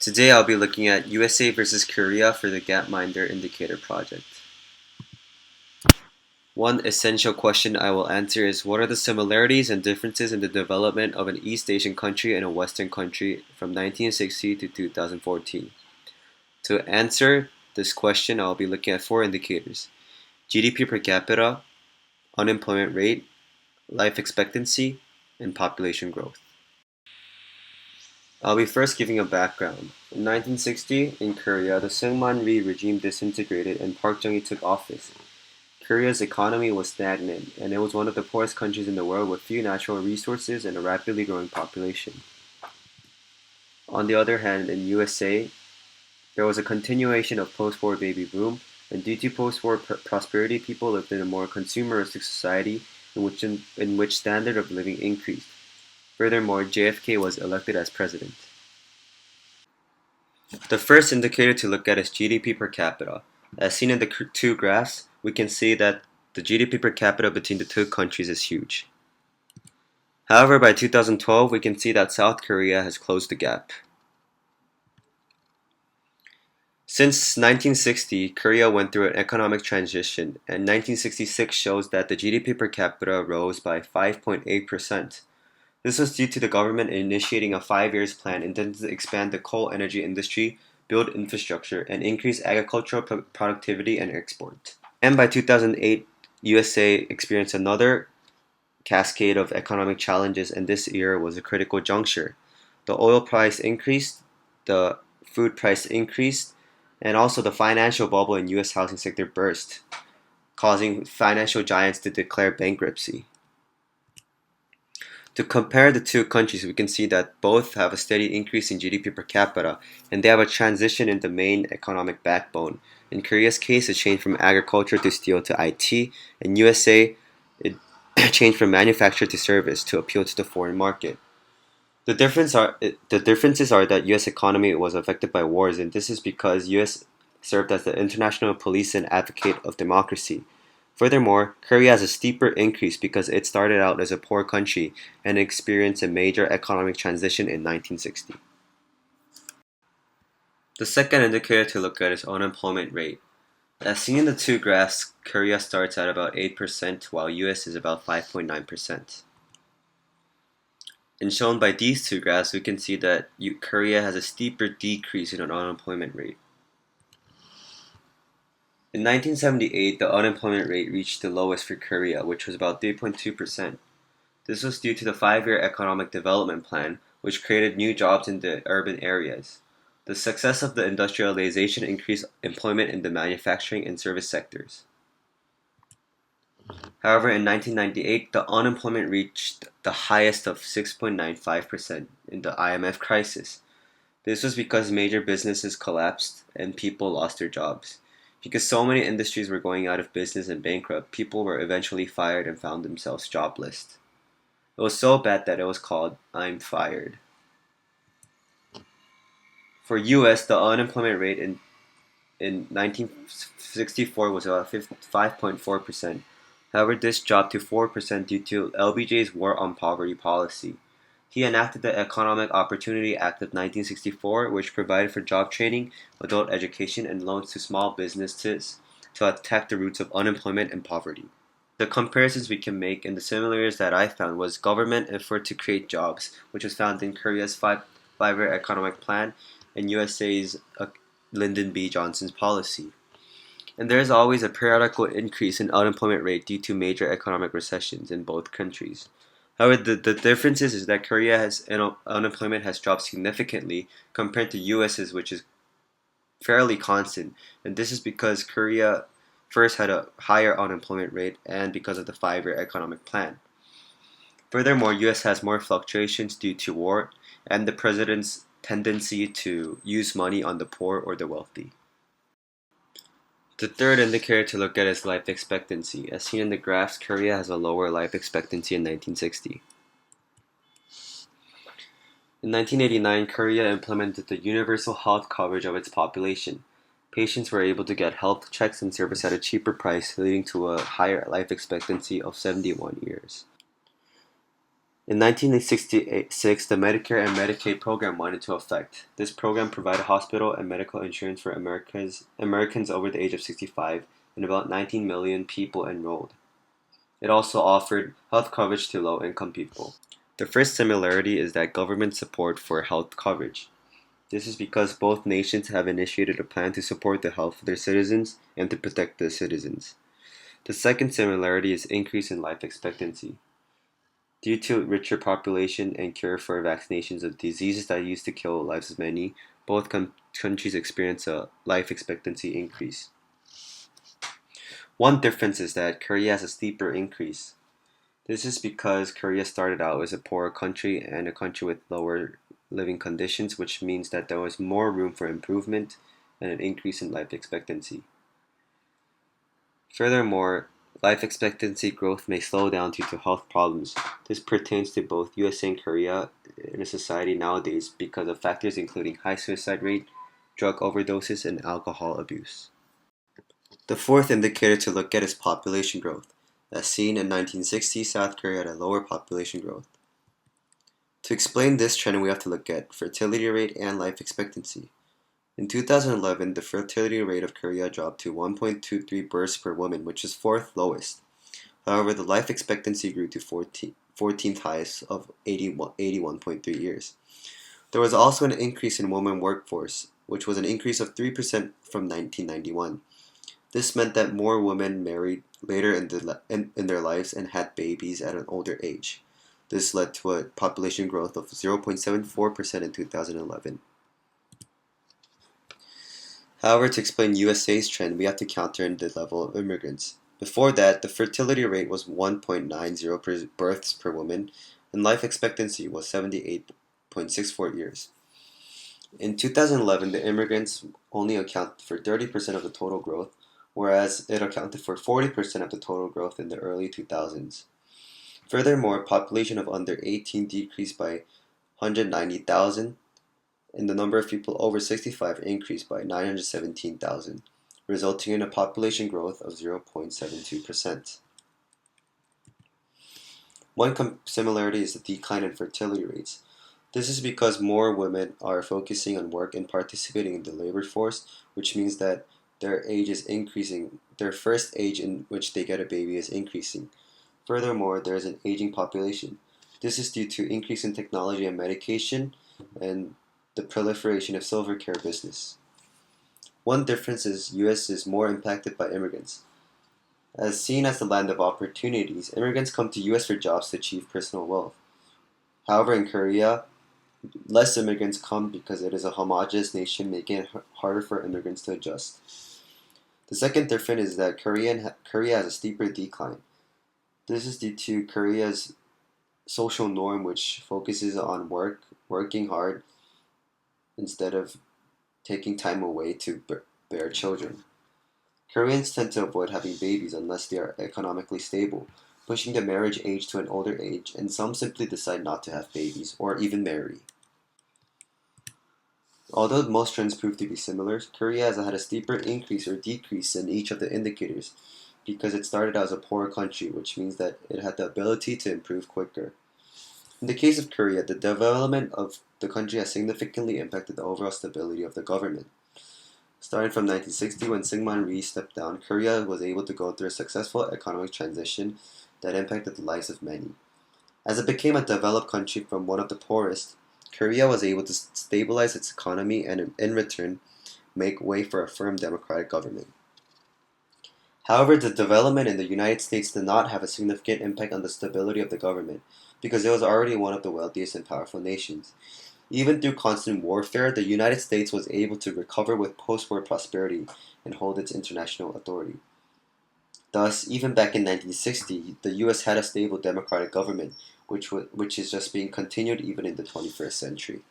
Today I'll be looking at USA versus Korea for the Gapminder indicator project. One essential question I will answer is what are the similarities and differences in the development of an East Asian country and a Western country from 1960 to 2014? To answer this question, I'll be looking at four indicators: GDP per capita, unemployment rate, life expectancy, and population growth. I'll be first giving a background. In 1960, in Korea, the Seungman-Rhee regime disintegrated and Park Chung-hee took office. Korea's economy was stagnant, and it was one of the poorest countries in the world with few natural resources and a rapidly growing population. On the other hand, in USA, there was a continuation of post-war baby boom, and due to post-war prosperity, people lived in a more consumeristic society in which standard of living increased. Furthermore, JFK was elected as president. The first indicator to look at is GDP per capita. As seen in the two graphs, we can see that the GDP per capita between the two countries is huge. However, by 2012, we can see that South Korea has closed the gap. Since 1960, Korea went through an economic transition, and 1966 shows that the GDP per capita rose by 5.8%. This was due to the government initiating a 5 year plan intended to expand the coal energy industry, build infrastructure, and increase agricultural productivity and export. And by 2008, USA experienced another cascade of economic challenges, and this year was a critical juncture. The oil price increased, the food price increased, and also the financial bubble in US housing sector burst, causing financial giants to declare bankruptcy. To compare the two countries, we can see that both have a steady increase in GDP per capita, and they have a transition in the main economic backbone. In Korea's case, it changed from agriculture to steel to IT. In USA, it changed from manufacture to service to appeal to the foreign market. The differences are that U.S. economy was affected by wars, and this is because U.S. served as the international police and advocate of democracy. Furthermore, Korea has a steeper increase because it started out as a poor country and experienced a major economic transition in 1960. The second indicator to look at is unemployment rate. As seen in the two graphs, Korea starts at about 8% while US is about 5.9%. And shown by these two graphs, we can see that Korea has a steeper decrease in an unemployment rate. In 1978, the unemployment rate reached the lowest for Korea, which was about 3.2%. This was due to the 5 year economic development plan, which created new jobs in the urban areas. The success of the industrialization increased employment in the manufacturing and service sectors. However, in 1998, the unemployment reached the highest of 6.95% in the IMF crisis. This was because major businesses collapsed and people lost their jobs. Because so many industries were going out of business and bankrupt, people were eventually fired and found themselves jobless. It was so bad that it was called "I'm fired." For US, the unemployment rate in 1964 was about 5.4%. However, this dropped to 4% due to LBJ's War on Poverty policy. He enacted the Economic Opportunity Act of 1964, which provided for job training, adult education, and loans to small businesses to attack the roots of unemployment and poverty. The comparisons we can make and the similarities that I found was government effort to create jobs, which was found in Korea's five-year economic plan and USA's Lyndon B. Johnson's policy. And there is always a periodical increase in unemployment rate due to major economic recessions in both countries. However, the difference is that unemployment has dropped significantly compared to US's, which is fairly constant. And this is because Korea first had a higher unemployment rate and because of the 5 year economic plan. Furthermore, US has more fluctuations due to war and the president's tendency to use money on the poor or the wealthy. The third indicator to look at is life expectancy. As seen in the graphs, Korea has a lower life expectancy in 1960. In 1989, Korea implemented the universal health coverage of its population. Patients were able to get health checks and service at a cheaper price, leading to a higher life expectancy of 71 years. In 1966, the Medicare and Medicaid program went into effect. This program provided hospital and medical insurance for Americans over the age of 65, and about 19 million people enrolled. It also offered health coverage to low-income people. The first similarity is that government support for health coverage. This is because both nations have initiated a plan to support the health of their citizens and to protect the citizens. The second similarity is increase in life expectancy. Due to richer population and cure for vaccinations of diseases that used to kill lives of many, both countries experience a life expectancy increase. One difference is that Korea has a steeper increase. This is because Korea started out as a poorer country and a country with lower living conditions, which means that there was more room for improvement and an increase in life expectancy. Furthermore, life expectancy growth may slow down due to health problems. This pertains to both USA and Korea in a society nowadays because of factors including high suicide rate, drug overdoses, and alcohol abuse. The fourth indicator to look at is population growth. As seen in 1960, South Korea had a lower population growth. To explain this trend, we have to look at fertility rate and life expectancy. In 2011, the fertility rate of Korea dropped to 1.23 births per woman, which is fourth lowest. However, the life expectancy grew to 14th highest of 81.3 years. There was also an increase in women workforce, which was an increase of 3% from 1991. This meant that more women married later in their lives and had babies at an older age. This led to a population growth of 0.74% in 2011. However, to explain USA's trend, we have to counter in the level of immigrants. Before that, the fertility rate was 1.90 births per woman, and life expectancy was 78.64 years. In 2011, the immigrants only accounted for 30% of the total growth, whereas it accounted for 40% of the total growth in the early 2000s. Furthermore, population of under 18 decreased by 190,000, and the number of people over 65 increased by 917,000, resulting in a population growth of 0.72%. One similarity is the decline in fertility rates. This is because more women are focusing on work and participating in the labor force, which means that their age is increasing. Their first age in which they get a baby is increasing. Furthermore, there is an aging population. This is due to increase in technology and medication and the proliferation of silver care business. One difference is US is more impacted by immigrants. As seen as the land of opportunities, immigrants come to US for jobs to achieve personal wealth. However, in Korea, less immigrants come because it is a homogeneous nation, making it harder for immigrants to adjust. The second difference is that Korea has a steeper decline. This is due to Korea's social norm, which focuses on working hard, instead of taking time away to bear children. Koreans tend to avoid having babies unless they are economically stable, pushing the marriage age to an older age, and some simply decide not to have babies or even marry. Although most trends prove to be similar, Korea has had a steeper increase or decrease in each of the indicators because it started out as a poorer country, which means that it had the ability to improve quicker. In the case of Korea, the development of the country has significantly impacted the overall stability of the government. Starting from 1960, when Syngman Rhee stepped down, Korea was able to go through a successful economic transition that impacted the lives of many. As it became a developed country from one of the poorest, Korea was able to stabilize its economy and, in return, make way for a firm democratic government. However, the development in the United States did not have a significant impact on the stability of the government because it was already one of the wealthiest and powerful nations. Even through constant warfare, the United States was able to recover with post-war prosperity and hold its international authority. Thus, even back in 1960, the US had a stable democratic government, which is just being continued even in the 21st century.